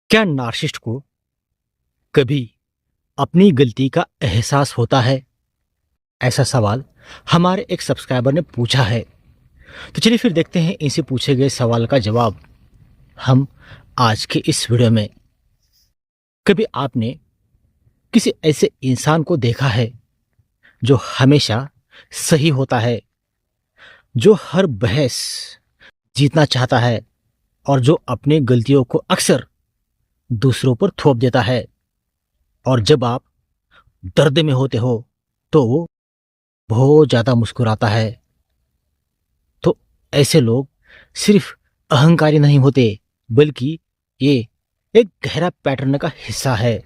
क्या नार्सिसिस्ट को कभी अपनी गलती का एहसास होता है? ऐसा सवाल हमारे एक सब्सक्राइबर ने पूछा है। तो चलिए फिर देखते हैं इनसे पूछे गए सवाल का जवाब हम आज के इस वीडियो में। कभी आपने किसी ऐसे इंसान को देखा है जो हमेशा सही होता है, जो हर बहस जीतना चाहता है और जो अपनी गलतियों को अक्सर दूसरों पर थोप देता है, और जब आप दर्द में होते हो तो वो बहुत ज्यादा मुस्कुराता है? तो ऐसे लोग सिर्फ अहंकारी नहीं होते, बल्कि ये एक गहरा पैटर्न का हिस्सा है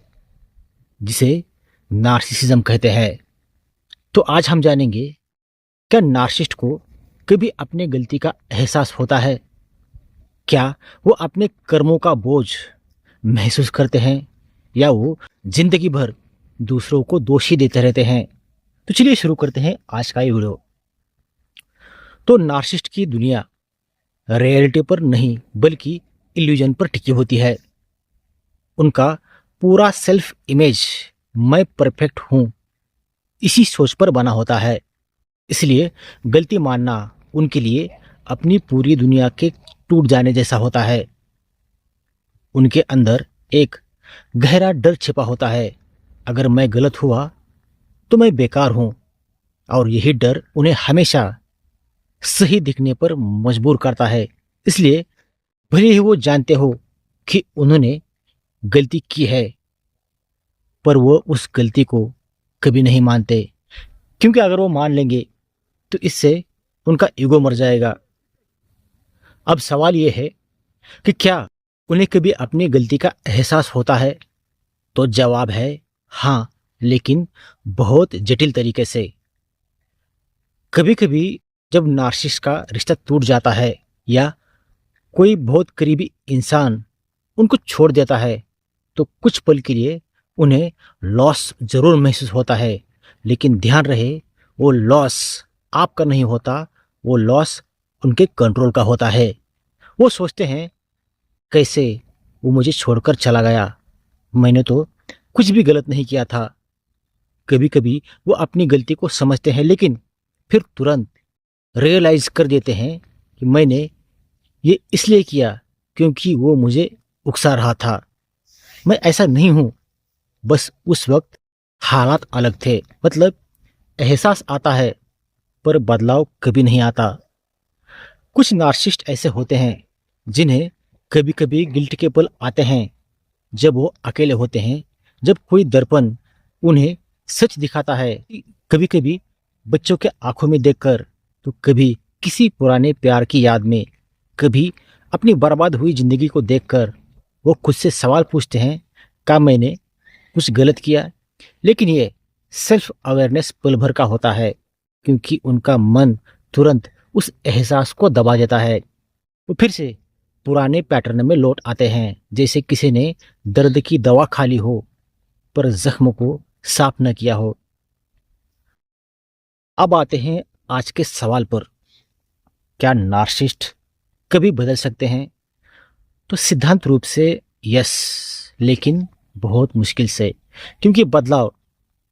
जिसे नार्सिसिज्म कहते हैं। तो आज हम जानेंगे, क्या नार्सिसिस्ट को कभी अपने गलती का एहसास होता है? क्या वो अपने कर्मों का बोझ महसूस करते हैं, या वो जिंदगी भर दूसरों को दोषी देते रहते हैं? तो चलिए शुरू करते हैं आज का ये वीडियो। तो नार्सिसिस्ट की दुनिया रियलिटी पर नहीं बल्कि इल्यूजन पर टिकी होती है। उनका पूरा सेल्फ इमेज मैं परफेक्ट हूं इसी सोच पर बना होता है। इसलिए गलती मानना उनके लिए अपनी पूरी दुनिया के टूट जाने जैसा होता है। उनके अंदर एक गहरा डर छिपा होता है, अगर मैं गलत हुआ तो मैं बेकार हूं, और यही डर उन्हें हमेशा सही दिखने पर मजबूर करता है। इसलिए भले ही वो जानते हो कि उन्होंने गलती की है, पर वो उस गलती को कभी नहीं मानते, क्योंकि अगर वो मान लेंगे तो इससे उनका ईगो मर जाएगा। अब सवाल ये है कि क्या उन्हें कभी अपनी गलती का एहसास होता है? तो जवाब है हाँ, लेकिन बहुत जटिल तरीके से। कभी कभी जब नार्सिसिस्ट का रिश्ता टूट जाता है या कोई बहुत करीबी इंसान उनको छोड़ देता है, तो कुछ पल के लिए उन्हें लॉस जरूर महसूस होता है, लेकिन ध्यान रहे, वो लॉस आपका नहीं होता, वो लॉस उनके कंट्रोल का होता है। वो सोचते हैं, कैसे वो मुझे छोड़कर चला गया, मैंने तो कुछ भी गलत नहीं किया था। कभी कभी वो अपनी गलती को समझते हैं, लेकिन फिर तुरंत रियलाइज कर देते हैं कि मैंने ये इसलिए किया क्योंकि वो मुझे उकसा रहा था। मैं ऐसा नहीं हूं, बस उस वक्त हालात अलग थे। मतलब एहसास आता है पर बदलाव कभी नहीं आता। कुछ नार्सिसिस्ट ऐसे होते हैं जिन्हें कभी कभी गिल्ट के पल आते हैं, जब वो अकेले होते हैं, जब कोई दर्पण उन्हें सच दिखाता है। कभी कभी बच्चों के आंखों में देखकर, तो कभी किसी पुराने प्यार की याद में, कभी अपनी बर्बाद हुई जिंदगी को देखकर वो खुद से सवाल पूछते हैं, क्या मैंने कुछ गलत किया? लेकिन ये सेल्फ अवेयरनेस पल भर का होता है, क्योंकि उनका मन तुरंत उस एहसास को दबा देता है। वो फिर से पुराने पैटर्न में लौट आते हैं, जैसे किसी ने दर्द की दवा खा ली हो पर जख्म को साफ न किया हो। अब आते हैं आज के सवाल पर, क्या नार्सिसिस्ट कभी बदल सकते हैं? तो सिद्धांत रूप से यस, लेकिन बहुत मुश्किल से, क्योंकि बदलाव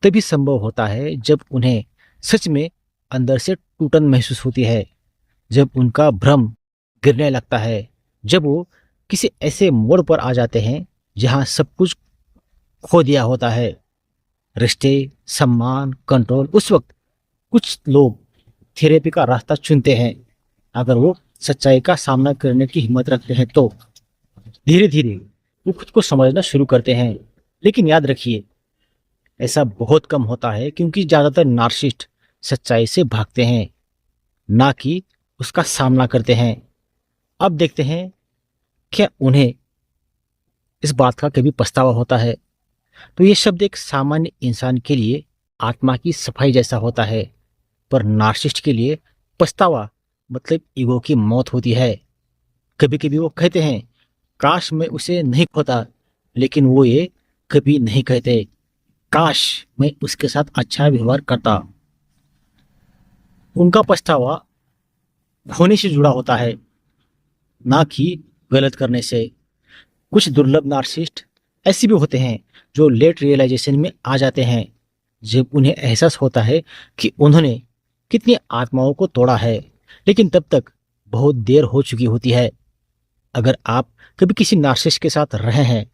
तभी संभव होता है जब उन्हें सच में अंदर से टूटन महसूस होती है, जब उनका भ्रम गिरने लगता है, जब वो किसी ऐसे मोड़ पर आ जाते हैं जहां सब कुछ खो दिया होता है, रिश्ते, सम्मान, कंट्रोल। उस वक्त कुछ लोग थेरेपी का रास्ता चुनते हैं, अगर वो सच्चाई का सामना करने की हिम्मत रखते हैं तो धीरे धीरे वो खुद को समझना शुरू करते हैं। लेकिन याद रखिए, ऐसा बहुत कम होता है, क्योंकि ज्यादातर नार्सिसिस्ट सच्चाई से भागते हैं, ना कि उसका सामना करते हैं। अब देखते हैं, क्या उन्हें इस बात का कभी पछतावा होता है? तो ये शब्द एक सामान्य इंसान के लिए आत्मा की सफाई जैसा होता है, पर नार्सिसिस्ट के लिए पछतावा मतलब ईगो की मौत होती है। कभी कभी वो कहते हैं, काश मैं उसे नहीं खोता, लेकिन वो ये कभी नहीं कहते, काश मैं उसके साथ अच्छा व्यवहार करता। उनका पछतावा होने से जुड़ा होता है, ना कि गलत करने से। कुछ दुर्लभ नार्सिसिस्ट ऐसे भी होते हैं जो लेट रियलाइजेशन में आ जाते हैं, जब उन्हें एहसास होता है कि उन्होंने कितनी आत्माओं को तोड़ा है, लेकिन तब तक बहुत देर हो चुकी होती है। अगर आप कभी किसी नार्सिसिस्ट के साथ रहे हैं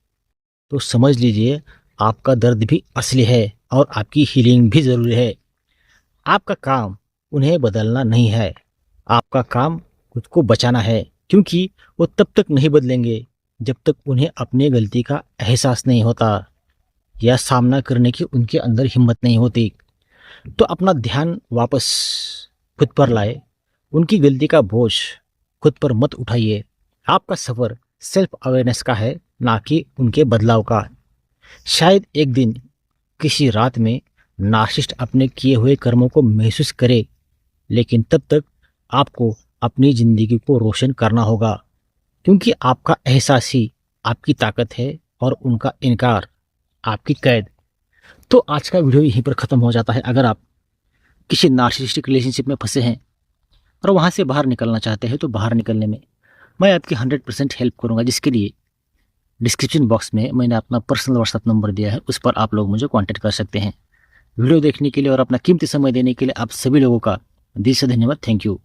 तो समझ लीजिए आपका दर्द भी असली है और आपकी हीलिंग भी ज़रूरी है। आपका काम उन्हें बदलना नहीं है, आपका काम खुद को बचाना है, क्योंकि वो तब तक नहीं बदलेंगे जब तक उन्हें अपनी गलती का एहसास नहीं होता या सामना करने की उनके अंदर हिम्मत नहीं होती। तो अपना ध्यान वापस खुद पर लाए, उनकी गलती का बोझ खुद पर मत उठाइए। आपका सफ़र सेल्फ अवेयरनेस का है, ना कि उनके बदलाव का। शायद एक दिन किसी रात में नार्सिसिस्ट अपने किए हुए कर्मों को महसूस करे, लेकिन तब तक आपको अपनी ज़िंदगी को रोशन करना होगा, क्योंकि आपका एहसास ही आपकी ताकत है और उनका इनकार आपकी कैद। तो आज का वीडियो यहीं पर ख़त्म हो जाता है। अगर आप किसी नार्सिसिस्टिक रिलेशनशिप में फंसे हैं और वहाँ से बाहर निकलना चाहते हैं तो बाहर निकलने में मैं आपकी 100% हेल्प करूँगा, जिसके लिए डिस्क्रिप्शन बॉक्स में मैंने अपना पर्सनल व्हाट्सएप नंबर दिया है, उस पर आप लोग मुझे कांटेक्ट कर सकते हैं। वीडियो देखने के लिए और अपना कीमती समय देने के लिए आप सभी लोगों का दिल से धन्यवाद। Thank you.